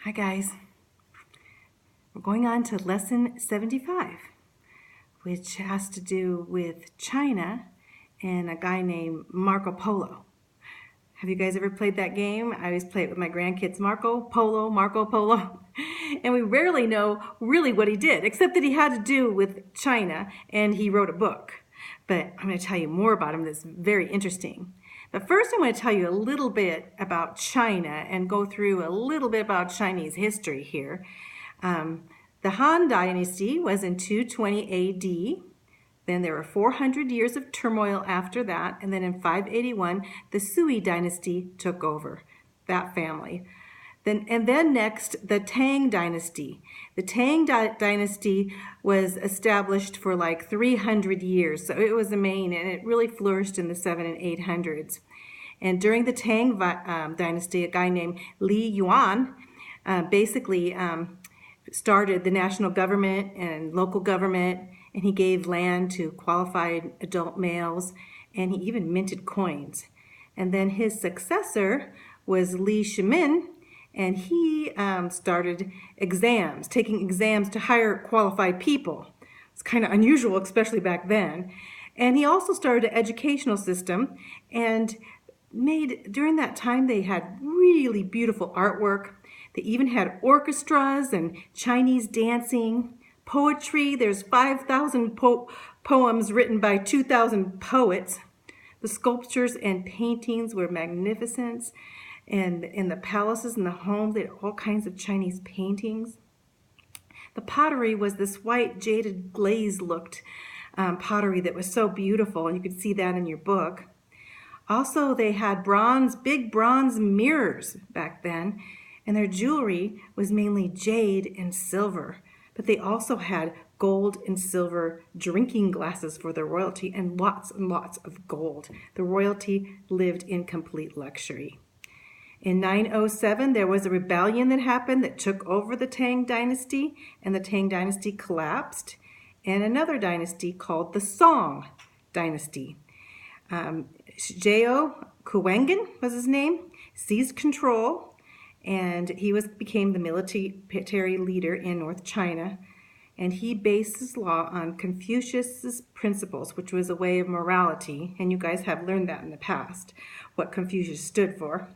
Hi guys, we're going on to lesson 75, which has to do with China and a guy named Marco Polo. Have you guys ever played that game? I always play it with my grandkids, Marco Polo. And we rarely know really what he did, except that he had to do with China and he wrote a book. But I'm going to tell you more about him that's very interesting. But first I'm going to tell you a little bit about China and go through a little bit about Chinese history here. The Han Dynasty was in 220 AD. Then there were 400 years of turmoil after that, and then in 581, the Sui dynasty took over, that family. Then next, the Tang dynasty. The Tang dynasty was established for like 300 years, so it was the main, and it really flourished in the 700s and 800s. And during the Tang dynasty, a guy named Li Yuan basically started the national government and local government, and he gave land to qualified adult males, and he even minted coins. And then his successor was Li Shimin, and he started taking exams to hire qualified people. It's kind of unusual, especially back then. And he also started an educational system, and during that time they had really beautiful artwork. They even had orchestras and Chinese dancing, poetry. There's 5,000 poems written by 2,000 poets. The sculptures and paintings were magnificent. And in the palaces and the homes, they had all kinds of Chinese paintings. The pottery was this white jaded glaze looked pottery that was so beautiful, and you could see that in your book. Also, they had big bronze mirrors back then, and their jewelry was mainly jade and silver. But they also had gold and silver drinking glasses for the royalty and lots of gold. The royalty lived in complete luxury. In 907, there was a rebellion that happened that took over the Tang dynasty, and the Tang dynasty collapsed. And another dynasty called the Song dynasty. Zhao Kuwengan was his name, seized control, and he became the military leader in North China. And he based his law on Confucius's principles, which was a way of morality. And you guys have learned that in the past, what Confucius stood for.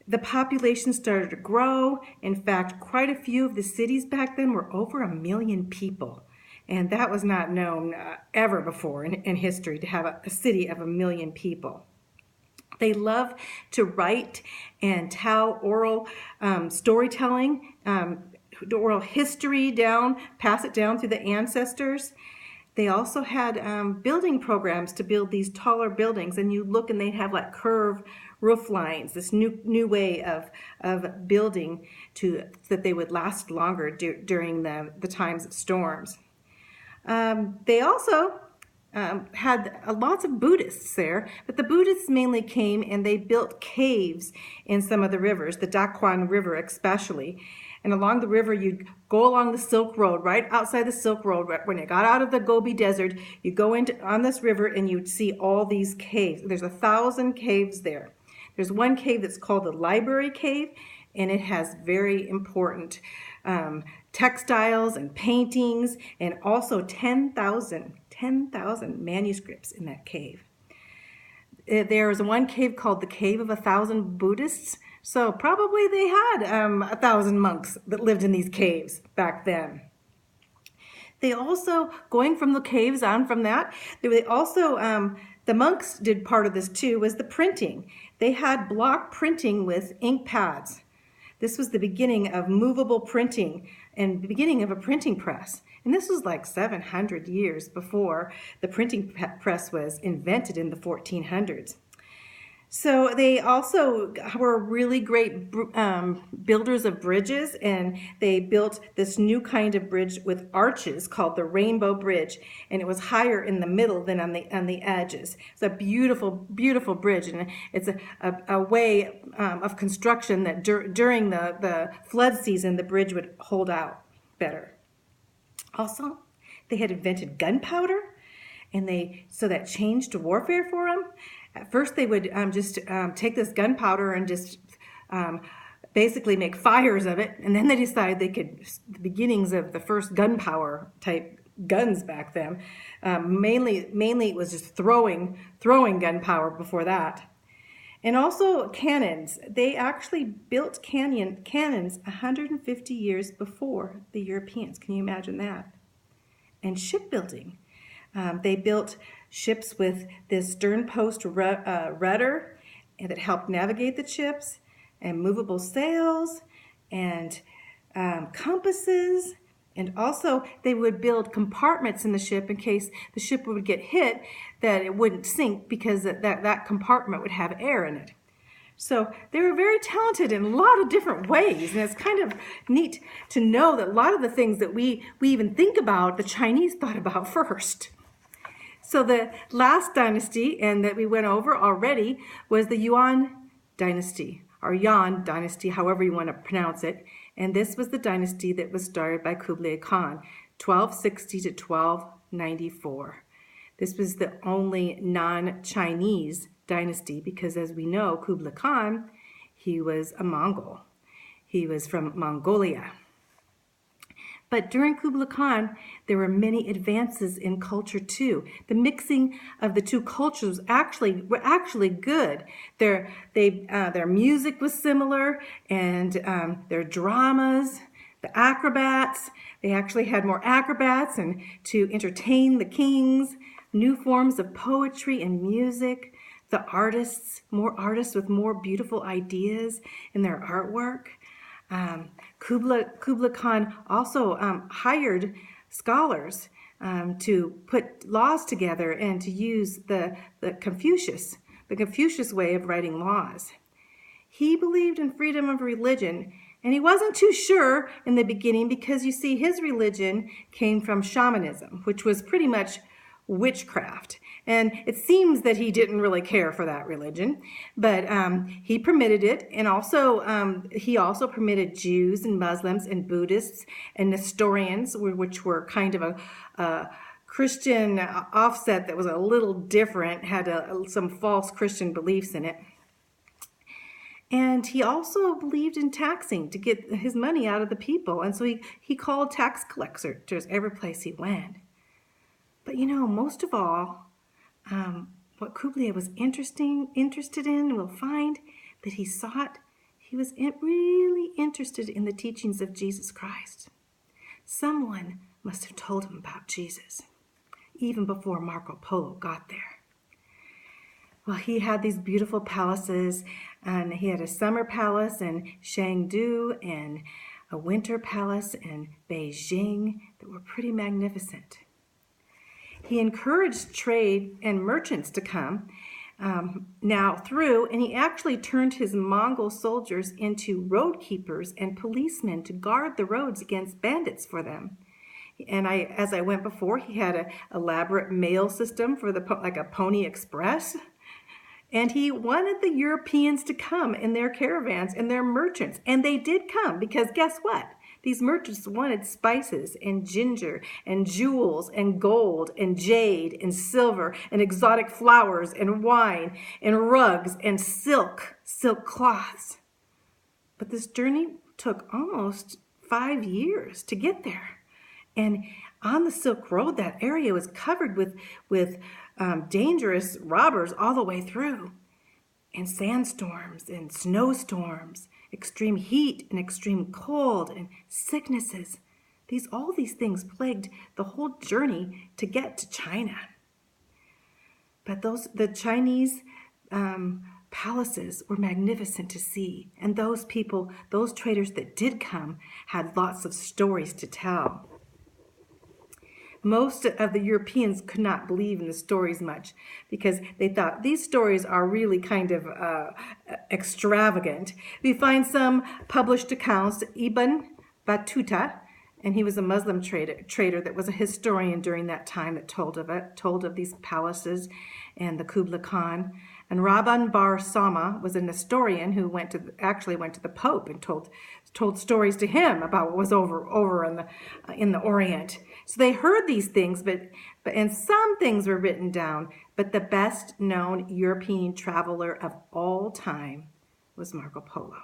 The population started to grow. In fact, quite a few of the cities back then were over 1 million people. And that was not known ever before in history, to have a city of 1 million people. They love to write and tell oral storytelling, oral history down, pass it down through the ancestors. They also had building programs to build these taller buildings, and you look and they have like curved roof lines, this new way of building so that they would last longer during the times of storms. They also had lots of Buddhists there, but the Buddhists mainly came and they built caves in some of the rivers, the Daquan River especially. And along the river, you'd go along the Silk Road, right outside the Silk Road. When you got out of the Gobi Desert, you go on this river and you'd see all these caves. There's 1,000 caves there. There's one cave that's called the Library Cave, and it has very important textiles and paintings, and also 10,000 manuscripts in that cave. There was one cave called the Cave of 1,000 Buddhists, so probably they had 1,000 monks that lived in these caves back then. They also, going from the caves on from that, they also, the monks did part of this too, was the printing. They had block printing with ink pads. This was the beginning of movable printing and the beginning of a printing press. And this was like 700 years before the printing press was invented in the 1400s. So they also were really great builders of bridges, and they built this new kind of bridge with arches called the Rainbow Bridge, and it was higher in the middle than on the edges. It's a beautiful, beautiful bridge, and it's a way of construction that during the flood season, the bridge would hold out better. Also, they had invented gunpowder, and so that changed warfare for them. At first, they would just take this gunpowder and just basically make fires of it, and then they decided they could, the beginnings of the first gunpowder type guns back then. Mainly it was just throwing gunpowder before that. And also cannons. They actually built cannons 150 years before the Europeans. Can you imagine that? And shipbuilding. They built ships with this stern post rudder that helped navigate the ships, and movable sails, and compasses. And also they would build compartments in the ship in case the ship would get hit, that it wouldn't sink because that compartment would have air in it. So they were very talented in a lot of different ways. And it's kind of neat to know that a lot of the things that we even think about, the Chinese thought about first. So the last dynasty, and that we went over already, was the Yuan dynasty, or Yan dynasty, however you want to pronounce it. And this was the dynasty that was started by Kublai Khan, 1260 to 1294. This was the only non-Chinese dynasty because, as we know, Kublai Khan, he was a Mongol. He was from Mongolia. But during Kublai Khan, there were many advances in culture too. The mixing of the two cultures were actually good. Their music was similar, and their dramas, the acrobats. They actually had more acrobats and to entertain the kings. New forms of poetry and music. The artists, more artists with more beautiful ideas in their artwork. Kublai Khan also hired scholars to put laws together and to use the Confucius way of writing laws. He believed in freedom of religion, and he wasn't too sure in the beginning because, you see, his religion came from shamanism, which was pretty much witchcraft. And it seems that he didn't really care for that religion, but he permitted it. And also, he also permitted Jews and Muslims and Buddhists and Nestorians, which were kind of a Christian offset that was a little different, had some false Christian beliefs in it. And he also believed in taxing to get his money out of the people. And so he called tax collectors every place he went. But most of all, what Kublai was interested in, we'll find that he was really interested in the teachings of Jesus Christ. Someone must have told him about Jesus, even before Marco Polo got there. Well, he had these beautiful palaces, and he had a summer palace in Chengdu and a winter palace in Beijing that were pretty magnificent. He encouraged trade and merchants to come and he actually turned his Mongol soldiers into road keepers and policemen to guard the roads against bandits for them. And as I went before, he had an elaborate mail system for like a Pony Express. And he wanted the Europeans to come in their caravans and their merchants. And they did come because guess what? These merchants wanted spices and ginger and jewels and gold and jade and silver and exotic flowers and wine and rugs and silk cloths. But this journey took almost 5 years to get there. And on the Silk Road, that area was covered with dangerous robbers all the way through. And sandstorms and snowstorms, extreme heat and extreme cold and sicknesses. All these things plagued the whole journey to get to China. But the Chinese palaces were magnificent to see. And those people, those traders that did come, had lots of stories to tell. Most of the Europeans could not believe in the stories much because they thought these stories are really kind of extravagant. We find some published accounts. Ibn Battuta, and he was a Muslim trader that was a historian during that time that told of these palaces and the Kublai Khan. And Rabban Bar Sama was a Nestorian who actually went to the Pope and told stories to him about what was over in the Orient. So they heard these things, and some things were written down. But the best known European traveler of all time was Marco Polo.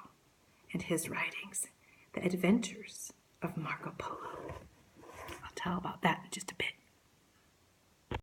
and his writings, The Adventures of Marco Polo. I'll tell about that in just a